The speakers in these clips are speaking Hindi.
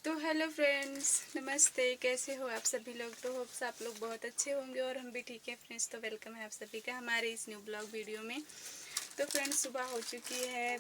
तो हेलो फ्रेंड्स, नमस्ते। कैसे हो आप सभी लोग? तो होप्स आप लोग बहुत अच्छे होंगे और हम भी ठीक है फ्रेंड्स। तो वेलकम है आप सभी का हमारे इस न्यू ब्लॉग वीडियो में। तो फ्रेंड्स, सुबह हो चुकी है,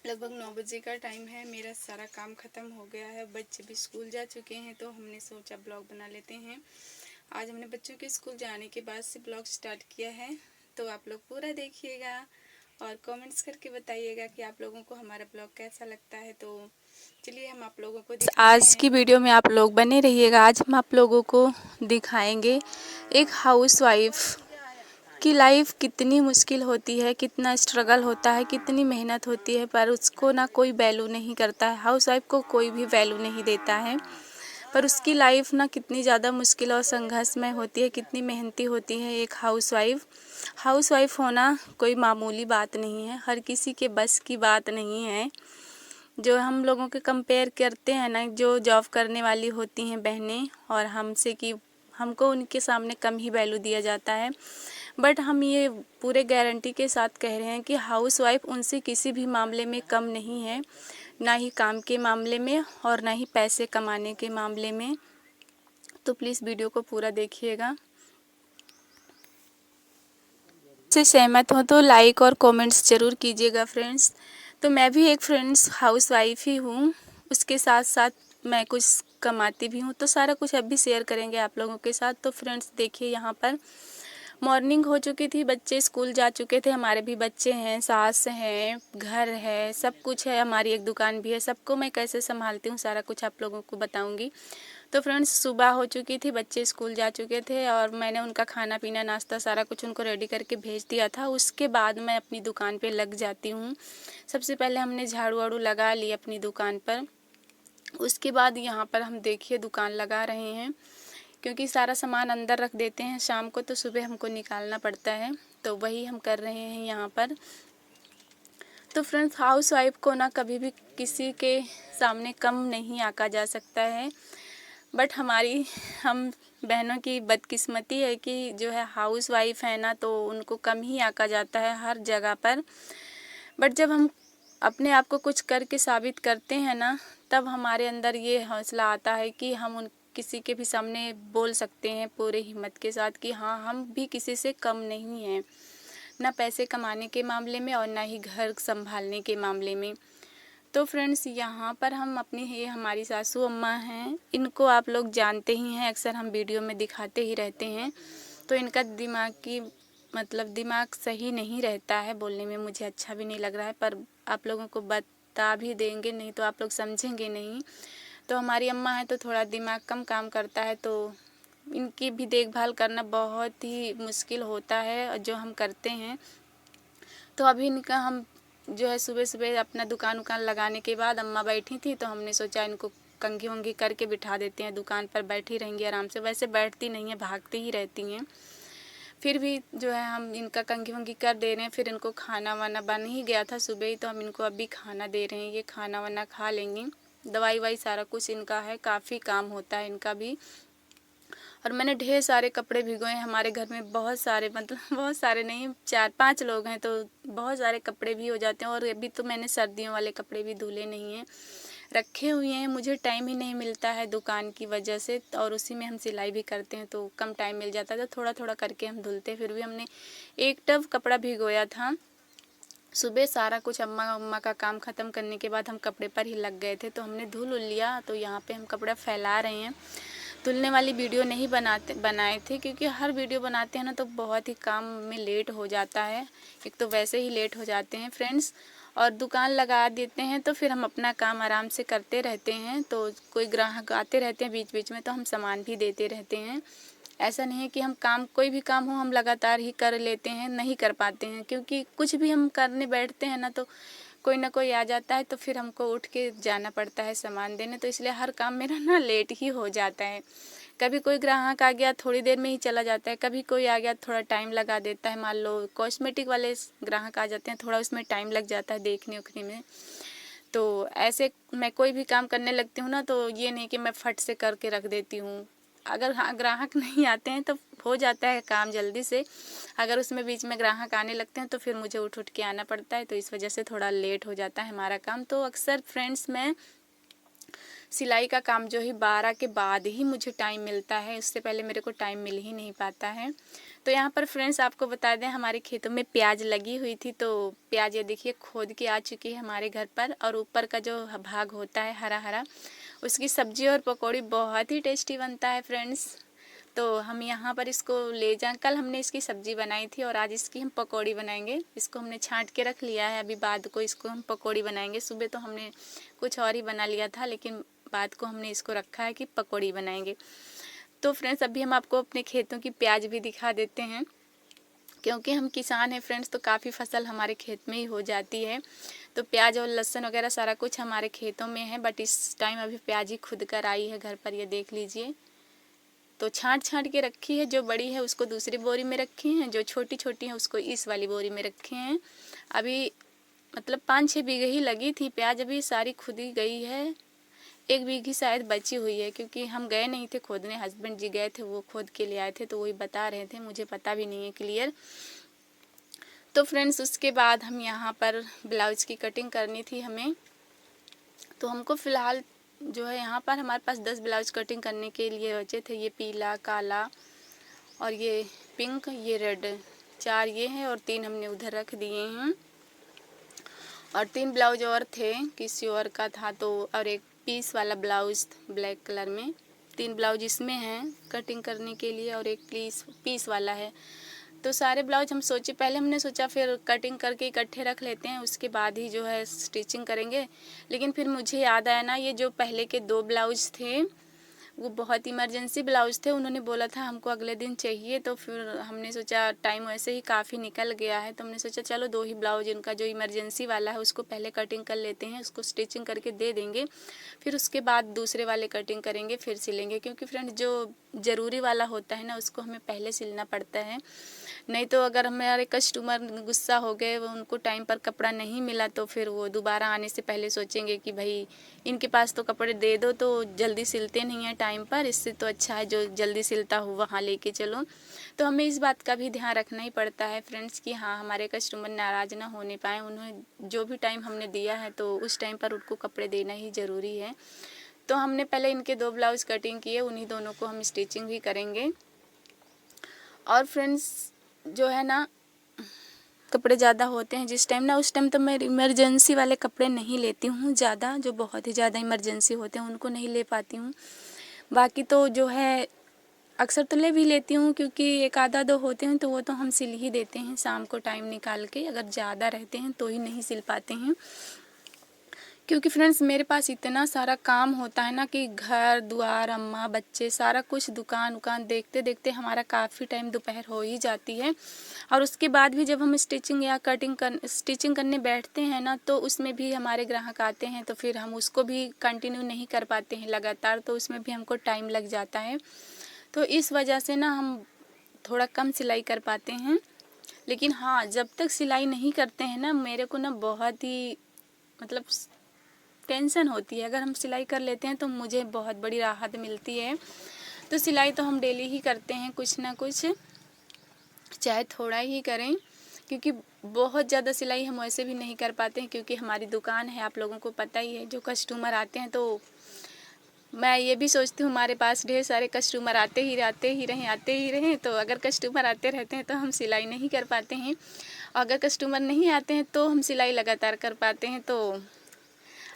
लगभग 9 बजे का टाइम है। मेरा सारा काम ख़त्म हो गया है, बच्चे भी स्कूल जा चुके हैं, तो हमने सोचा ब्लॉग बना लेते हैं। आज हमने बच्चों के स्कूल जाने के बाद से ब्लॉग स्टार्ट किया है, तो आप लोग पूरा देखिएगा और कमेंट्स करके बताइएगा कि आप लोगों को हमारा ब्लॉग कैसा लगता है। तो चलिए हम आप लोगों को आज की वीडियो में आप लोग बने रहिएगा। आज हम आप लोगों को दिखाएंगे एक हाउसवाइफ की लाइफ कितनी मुश्किल होती है, कितना स्ट्रगल होता है, कितनी मेहनत होती है, पर उसको ना कोई वैल्यू नहीं करता है। हाउसवाइफ को कोई भी वैल्यू नहीं देता है, पर उसकी लाइफ ना कितनी ज़्यादा मुश्किल और संघर्षमय होती है, कितनी मेहनती होती है एक हाउसवाइफ होना कोई मामूली बात नहीं है, हर किसी के बस की बात नहीं है। जो हम लोगों के कंपेयर करते हैं ना, जो जॉब करने वाली होती हैं बहनें और हमसे, कि हमको उनके सामने कम ही वैल्यू दिया जाता है। बट हम ये पूरे गारंटी के साथ कह रहे हैं कि हाउसवाइफ उनसे किसी भी मामले में कम नहीं है, ना ही काम के मामले में और ना ही पैसे कमाने के मामले में। तो प्लीज़ वीडियो को पूरा देखिएगा। से सहमत हो तो लाइक और कमेंट्स ज़रूर कीजिएगा फ्रेंड्स। तो मैं भी एक फ्रेंड्स हाउसवाइफ ही हूँ, उसके साथ साथ मैं कुछ कमाती भी हूँ, तो सारा कुछ अब भी शेयर करेंगे आप लोगों के साथ। तो फ्रेंड्स देखिए, यहाँ पर मॉर्निंग हो चुकी थी, बच्चे स्कूल जा चुके थे, हमारे भी बच्चे हैं, सास हैं, घर है, सब कुछ है, हमारी एक दुकान भी है। सबको मैं कैसे संभालती हूँ सारा कुछ आप लोगों को बताऊंगी। तो फ्रेंड्स, सुबह हो चुकी थी, बच्चे स्कूल जा चुके थे और मैंने उनका खाना पीना नाश्ता सारा कुछ उनको रेडी करके भेज दिया था। उसके बाद मैं अपनी दुकान पे लग जाती हूँ। सबसे पहले हमने झाड़ू वाड़ू लगा ली अपनी दुकान पर। उसके बाद यहाँ पर हम देखिए दुकान लगा रहे हैं, क्योंकि सारा सामान अंदर रख देते हैं शाम को, तो सुबह हमको निकालना पड़ता है, तो वही हम कर रहे हैं यहाँ पर। तो फ्रेंड्स, हाउसवाइफ को ना कभी भी किसी के सामने कम नहीं आका जा सकता है। बट हम बहनों की बदकिस्मती है कि जो है हाउसवाइफ है ना, तो उनको कम ही आका जाता है हर जगह पर। बट जब हम अपने आप को कुछ करके साबित करते हैं ना, तब हमारे अंदर ये हौसला आता है कि हम उन किसी के भी सामने बोल सकते हैं पूरे हिम्मत के साथ कि हाँ, हम भी किसी से कम नहीं हैं, ना पैसे कमाने के मामले में और ना ही घर संभालने के मामले में। तो फ्रेंड्स, यहाँ पर हम अपनी, ये हमारी सासू अम्मा हैं, इनको आप लोग जानते ही हैं, अक्सर हम वीडियो में दिखाते ही रहते हैं। तो इनका दिमाग सही नहीं रहता है, बोलने में मुझे अच्छा भी नहीं लग रहा है, पर आप लोगों को बता भी देंगे, नहीं तो आप लोग समझेंगे नहीं। तो हमारी अम्मा है तो थोड़ा दिमाग कम काम करता है, तो इनकी भी देखभाल करना बहुत ही मुश्किल होता है जो हम करते हैं। तो अभी इनका हम जो है सुबह सुबह अपना दुकान उकान लगाने के बाद अम्मा बैठी थी, तो हमने सोचा इनको कंघी वंघी करके बिठा देते हैं, दुकान पर बैठी रहेंगी आराम से। वैसे बैठती नहीं है, भागती ही रहती हैं, फिर भी जो है हम इनका कंघी वंघी कर दे रहे हैं। फिर इनको खाना वाना बन ही गया था सुबह ही, तो हम इनको अभी खाना दे रहे हैं, ये खाना वाना खा लेंगी। दवाई वाई सारा कुछ इनका है, काफ़ी काम होता है इनका भी। और मैंने ढेर सारे कपड़े भिगोए हैं, हमारे घर में बहुत सारे, मतलब बहुत सारे नहीं, 4-5 लोग हैं, तो बहुत सारे कपड़े भी हो जाते हैं। और अभी तो मैंने सर्दियों वाले कपड़े भी धुले नहीं हैं, रखे हुए हैं। मुझे टाइम ही नहीं मिलता है दुकान की वजह से, और उसी में हम सिलाई भी करते हैं, तो कम टाइम मिल जाता है, तो थोड़ा थोड़ा करके हम धुलते। फिर भी हमने एक टब कपड़ा भिगोया था सुबह। सारा कुछ अम्मा का काम ख़त्म करने के बाद हम कपड़े पर ही लग गए थे, तो हमने धुल लिया। तो यहाँ पे हम कपड़ा फैला रहे हैं। धुलने वाली वीडियो नहीं बनाए थे, क्योंकि हर वीडियो बनाते हैं ना तो बहुत ही काम में लेट हो जाता है। एक तो वैसे ही लेट हो जाते हैं फ्रेंड्स, और दुकान लगा देते हैं तो फिर हम अपना काम आराम से करते रहते हैं। तो कोई ग्राहक आते रहते हैं बीच बीच में, तो हम सामान भी देते रहते हैं। ऐसा नहीं है कि हम काम, कोई भी काम हो हम लगातार ही कर लेते हैं, नहीं कर पाते हैं, क्योंकि कुछ भी हम करने बैठते हैं ना तो कोई ना कोई आ जाता है, तो फिर हमको उठ के जाना पड़ता है सामान देने। तो इसलिए हर काम मेरा ना लेट ही हो जाता है। कभी कोई ग्राहक आ गया थोड़ी देर में ही चला जाता है, कभी कोई आ गया थोड़ा टाइम लगा देता है। मान लो कॉस्मेटिक वाले ग्राहक आ जाते हैं, थोड़ा उसमें टाइम लग जाता है देखने उखने में। तो ऐसे मैं कोई भी काम करने लगती हूँ ना, तो ये नहीं कि मैं फट से करके रख देती हूँ। अगर हाँ ग्राहक नहीं आते हैं तो हो जाता है काम जल्दी से, अगर उसमें बीच में ग्राहक आने लगते हैं तो फिर मुझे उठ के आना पड़ता है, तो इस वजह से थोड़ा लेट हो जाता है हमारा काम। तो अक्सर फ्रेंड्स, मैं सिलाई का काम जो है 12 के बाद ही मुझे टाइम मिलता है, उससे पहले मेरे को टाइम मिल ही नहीं पाता है। तो यहाँ पर फ्रेंड्स आपको बता दें, हमारे खेतों में प्याज लगी हुई थी, तो प्याज ये देखिए खोद के आ चुकी है हमारे घर पर। और ऊपर का जो भाग होता है हरा हरा, उसकी सब्जी और पकौड़ी बहुत ही टेस्टी बनता है फ्रेंड्स। तो हम यहाँ पर इसको ले जाएं, कल हमने इसकी सब्जी बनाई थी और आज इसकी हम पकौड़ी बनाएंगे। इसको हमने छांट के रख लिया है, अभी बाद को इसको हम पकौड़ी बनाएंगे। सुबह तो हमने कुछ और ही बना लिया था, लेकिन बाद को हमने इसको रखा है कि पकौड़ी बनाएंगे। तो फ्रेंड्स अभी हम आपको अपने खेतों की प्याज भी दिखा देते हैं, क्योंकि हम किसान हैं फ्रेंड्स, तो काफ़ी फसल हमारे खेत में ही हो जाती है। तो प्याज और लहसुन वगैरह सारा कुछ हमारे खेतों में है, बट इस टाइम अभी प्याज ही खुद कर आई है घर पर, ये देख लीजिए। तो छांट के रखी है, जो बड़ी है उसको दूसरी बोरी में रखी हैं, जो छोटी छोटी है उसको इस वाली बोरी में रखे हैं। अभी मतलब 5-6 बीघे ही लगी थी प्याज, अभी सारी खुद ही गई है। 1 बीघी शायद बची हुई है, क्योंकि हम गए नहीं थे खोदने, हस्बैंड जी गए थे, वो खोद के ले आए थे, तो वही बता रहे थे, मुझे पता भी नहीं है क्लियर। तो फ्रेंड्स उसके बाद हम यहाँ पर ब्लाउज की कटिंग करनी थी हमें। तो हमको फ़िलहाल जो है यहाँ पर हमारे पास 10 ब्लाउज कटिंग करने के लिए बचे थे। ये पीला, काला और ये पिंक, ये रेड, 4 ये हैं और 3 हमने उधर रख दिए हैं। और 3 ब्लाउज और थे, किसी और का था, तो और एक पीस वाला ब्लाउज ब्लैक कलर में। 3 ब्लाउज इसमें हैं कटिंग करने के लिए और एक पीस वाला है। तो सारे ब्लाउज हम सोचे, पहले हमने सोचा फिर कटिंग करके इकट्ठे रख लेते हैं, उसके बाद ही जो है स्टिचिंग करेंगे। लेकिन फिर मुझे याद आया ना, ये जो पहले के 2 ब्लाउज थे वो बहुत इमरजेंसी ब्लाउज थे, उन्होंने बोला था हमको अगले दिन चाहिए। तो फिर हमने सोचा टाइम वैसे ही काफ़ी निकल गया है, तो हमने सोचा चलो 2 ही ब्लाउज इनका जो इमरजेंसी वाला है उसको पहले कटिंग कर लेते हैं, उसको स्टिचिंग करके दे देंगे, फिर उसके बाद दूसरे वाले कटिंग करेंगे, फिर सिलेंगे। क्योंकि फ्रेंड जो ज़रूरी वाला होता है ना, उसको हमें पहले सिलना पड़ता है, नहीं तो अगर हमारे कस्टमर गुस्सा हो गए, वो उनको टाइम पर कपड़ा नहीं मिला, तो फिर वो दोबारा आने से पहले सोचेंगे कि भाई इनके पास तो कपड़े दे दो, तो जल्दी सिलते नहीं हैं टाइम पर, इससे तो अच्छा है जो जल्दी सिलता हो वहाँ लेके चलो। तो हमें इस बात का भी ध्यान रखना ही पड़ता है फ्रेंड्स कि हाँ हमारे कस्टमर नाराज़ ना होने पाए, उन्हें जो भी टाइम हमने दिया है तो उस टाइम पर उनको कपड़े देना ही ज़रूरी है। तो हमने पहले इनके 2 ब्लाउज कटिंग किए, उन्हीं दोनों को हम स्टिचिंग भी करेंगे। और फ्रेंड्स जो है ना, कपड़े ज़्यादा होते हैं जिस टाइम ना, उस टाइम तो मैं इमरजेंसी वाले कपड़े नहीं लेती हूँ ज़्यादा, जो बहुत ही ज़्यादा इमरजेंसी होते हैं उनको नहीं ले पाती हूँ। बाकी तो जो है अक्सर तो ले भी लेती हूँ, क्योंकि 1 आधा 2 होते हैं तो वो तो हम सिल ही देते हैं शाम को टाइम निकाल के। अगर ज़्यादा रहते हैं तो ही नहीं सिल पाते हैं, क्योंकि फ्रेंड्स मेरे पास इतना सारा काम होता है ना कि घर द्वार, अम्मा, बच्चे, सारा कुछ, दुकान उकान देखते देखते हमारा काफ़ी टाइम दोपहर हो ही जाती है। और उसके बाद भी जब हम स्टिचिंग या स्टिचिंग करने बैठते हैं ना, तो उसमें भी हमारे ग्राहक आते हैं, तो फिर हम उसको भी कंटिन्यू नहीं कर पाते हैं लगातार, तो उसमें भी हमको टाइम लग जाता है। तो इस वजह से ना हम थोड़ा कम सिलाई कर पाते हैं। लेकिन हाँ, जब तक सिलाई नहीं करते हैं ना, मेरे को ना बहुत ही मतलब टेंशन होती है। अगर हम सिलाई कर लेते हैं तो मुझे बहुत बड़ी राहत मिलती है। तो सिलाई तो हम डेली ही करते हैं कुछ ना कुछ, चाहे थोड़ा ही करें, क्योंकि बहुत ज़्यादा सिलाई हम वैसे भी नहीं कर पाते हैं, क्योंकि हमारी दुकान है, आप लोगों को पता ही है। जो कस्टमर आते हैं, तो मैं ये भी सोचती हूँ हमारे पास ढेर सारे कस्टमर आते ही रहें। तो अगर कस्टमर आते रहते हैं तो हम सिलाई नहीं कर पाते हैं, अगर कस्टमर नहीं आते हैं तो हम सिलाई लगातार कर पाते हैं। तो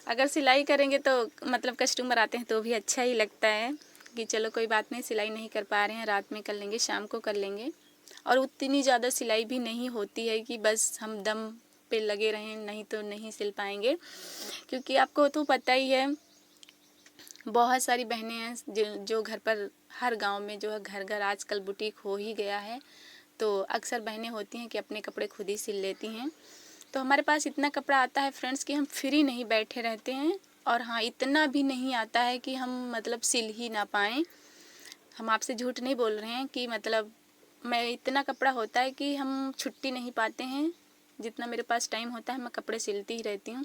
अगर सिलाई करेंगे तो मतलब कस्टमर आते हैं तो भी अच्छा ही लगता है कि चलो कोई बात नहीं, सिलाई नहीं कर पा रहे हैं, रात में कर लेंगे, शाम को कर लेंगे। और उतनी ज़्यादा सिलाई भी नहीं होती है कि बस हम दम पे लगे रहें, नहीं तो नहीं सिल पाएंगे। क्योंकि आपको तो पता ही है, बहुत सारी बहनें हैं जो घर पर, हर गांव में जो है घर घर आजकल बुटीक हो ही गया है, तो अक्सर बहनें होती हैं कि अपने कपड़े खुद ही सिल लेती हैं। तो हमारे पास इतना कपड़ा आता है फ्रेंड्स कि हम फ्री नहीं बैठे रहते हैं। और हाँ, इतना भी नहीं आता है कि हम मतलब सिल ही ना पाएँ। हम आपसे झूठ नहीं बोल रहे हैं कि मतलब मैं, इतना कपड़ा होता है कि हम छुट्टी नहीं पाते हैं। जितना मेरे पास टाइम होता है मैं कपड़े सिलती ही रहती हूँ।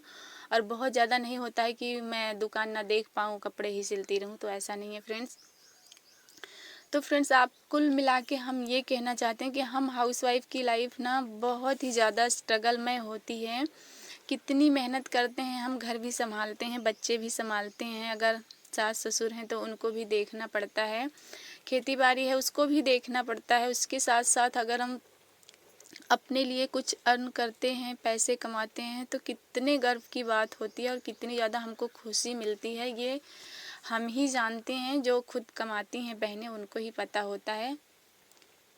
और बहुत ज़्यादा नहीं होता है कि मैं दुकान ना देख पाऊँ, कपड़े ही सिलती रहूँ, तो ऐसा नहीं है फ्रेंड्स। तो फ्रेंड्स आप कुल मिला के हम ये कहना चाहते हैं कि हम हाउसवाइफ की लाइफ ना बहुत ही ज़्यादा स्ट्रगल में होती है, कितनी मेहनत करते हैं, हम घर भी संभालते हैं, बच्चे भी संभालते हैं, अगर सास ससुर हैं तो उनको भी देखना पड़ता है, खेती बाड़ी है उसको भी देखना पड़ता है। उसके साथ साथ अगर हम अपने लिए कुछ अर्न करते हैं, पैसे कमाते हैं, तो कितने गर्व की बात होती है और कितनी ज़्यादा हमको खुशी मिलती है, ये हम ही जानते हैं। जो खुद कमाती हैं बहनें उनको ही पता होता है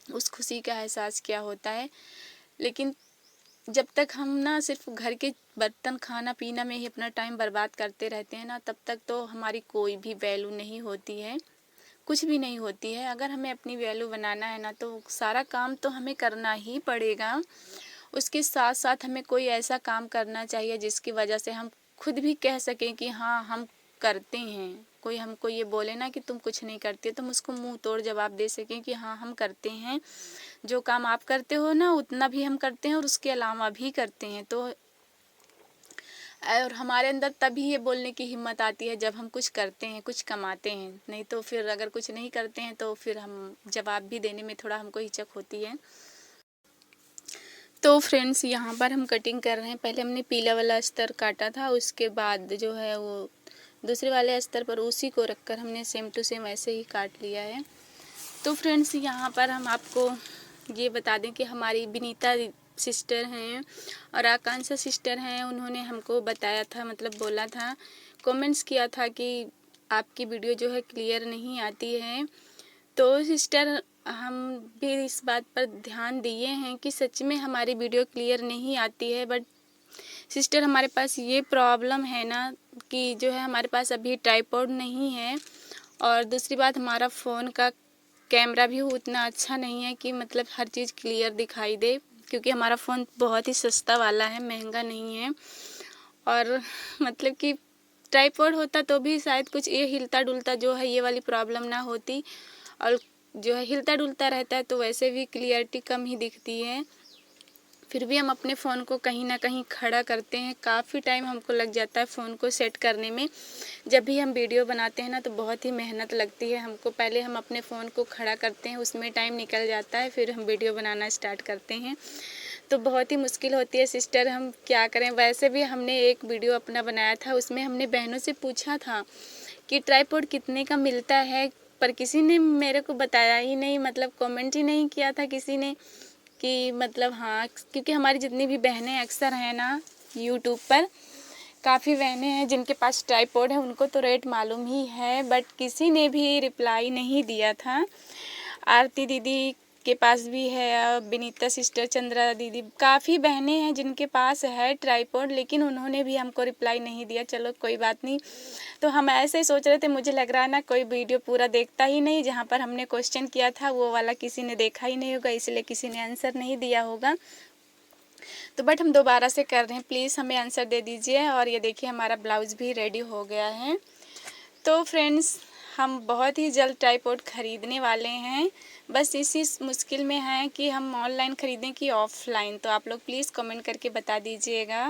उस खुशी का एहसास क्या होता है। लेकिन जब तक हम ना सिर्फ घर के बर्तन खाना पीना में ही अपना टाइम बर्बाद करते रहते हैं ना, तब तक तो हमारी कोई भी वैल्यू नहीं होती है, कुछ भी नहीं होती है। अगर हमें अपनी वैल्यू बनाना है ना, तो सारा काम तो हमें करना ही पड़ेगा। उसके साथ साथ हमें कोई ऐसा काम करना चाहिए जिसकी वजह से हम खुद भी कह सकें कि हाँ हम करते हैं। कोई हमको ये बोले ना कि तुम कुछ नहीं करती हो, तो हम उसको मुंह तोड़ जवाब दे सकें कि हाँ हम करते हैं, जो काम आप करते हो ना उतना भी हम करते हैं और उसके अलावा भी करते हैं। तो और हमारे अंदर तभी ये बोलने की हिम्मत आती है जब हम कुछ करते हैं, कुछ कमाते हैं। नहीं तो फिर अगर कुछ नहीं करते हैं तो फिर हम जवाब भी देने में थोड़ा हमको हिचक होती है। तो फ्रेंड्स यहाँ पर हम कटिंग कर रहे हैं। पहले हमने पीला वाला अस्तर काटा था, उसके बाद जो है वो दूसरे वाले अस्तर पर उसी को रखकर हमने सेम टू सेम ऐसे ही काट लिया है। तो फ्रेंड्स यहाँ पर हम आपको ये बता दें कि हमारी विनीता सिस्टर हैं और आकांक्षा सिस्टर हैं, उन्होंने हमको बताया था, मतलब बोला था, कमेंट्स किया था कि आपकी वीडियो जो है क्लियर नहीं आती है। तो सिस्टर हम भी इस बात पर ध्यान दिए हैं कि सच में हमारी वीडियो क्लियर नहीं आती है। बट सिस्टर हमारे पास ये प्रॉब्लम है ना कि जो है हमारे पास अभी ट्राइपॉड नहीं है, और दूसरी बात हमारा फ़ोन का कैमरा भी उतना अच्छा नहीं है कि मतलब हर चीज़ क्लियर दिखाई दे, क्योंकि हमारा फ़ोन बहुत ही सस्ता वाला है, महंगा नहीं है। और मतलब कि ट्राइपॉड होता तो भी शायद कुछ ये हिलता डुलता जो है ये वाली प्रॉब्लम ना होती, और जो है हिलता डुलता रहता है तो वैसे भी क्लियरिटी कम ही दिखती है। फिर भी हम अपने फ़ोन को कहीं ना कहीं खड़ा करते हैं, काफ़ी टाइम हमको लग जाता है फ़ोन को सेट करने में। जब भी हम वीडियो बनाते हैं ना तो बहुत ही मेहनत लगती है हमको। पहले हम अपने फ़ोन को खड़ा करते हैं, उसमें टाइम निकल जाता है, फिर हम वीडियो बनाना स्टार्ट करते हैं, तो बहुत ही मुश्किल होती है सिस्टर, हम क्या करें। वैसे भी हमने एक वीडियो अपना बनाया था, उसमें हमने बहनों से पूछा था कि ट्राइपॉड कितने का मिलता है, पर किसी ने मेरे को बताया ही नहीं, मतलब कमेंट ही नहीं किया था किसी ने कि मतलब हाँ, क्योंकि हमारी जितनी भी बहनें अक्सर हैं ना यूट्यूब पर, काफ़ी बहनें हैं जिनके पास ट्राइपॉड है, उनको तो रेट मालूम ही है, बट किसी ने भी रिप्लाई नहीं दिया था। आरती दीदी के पास भी है, विनीता सिस्टर, चंद्रा दीदी, काफ़ी बहनें हैं जिनके पास है ट्राइपॉड, लेकिन उन्होंने भी हमको रिप्लाई नहीं दिया। चलो कोई बात नहीं, तो हम ऐसे ही सोच रहे थे, मुझे लग रहा है ना कोई वीडियो पूरा देखता ही नहीं, जहाँ पर हमने क्वेश्चन किया था वो वाला किसी ने देखा ही नहीं होगा, इसलिए किसी ने आंसर नहीं दिया होगा। तो बट हम दोबारा से कर रहे हैं, प्लीज़ हमें आंसर दे दीजिए। और ये देखिए हमारा ब्लाउज़ भी रेडी हो गया है। तो फ्रेंड्स हम बहुत ही जल्द ट्राइपॉड ख़रीदने वाले हैं, बस इसी मुश्किल में है कि हम ऑनलाइन ख़रीदें कि ऑफ़लाइन। तो आप लोग प्लीज़ कमेंट करके बता दीजिएगा।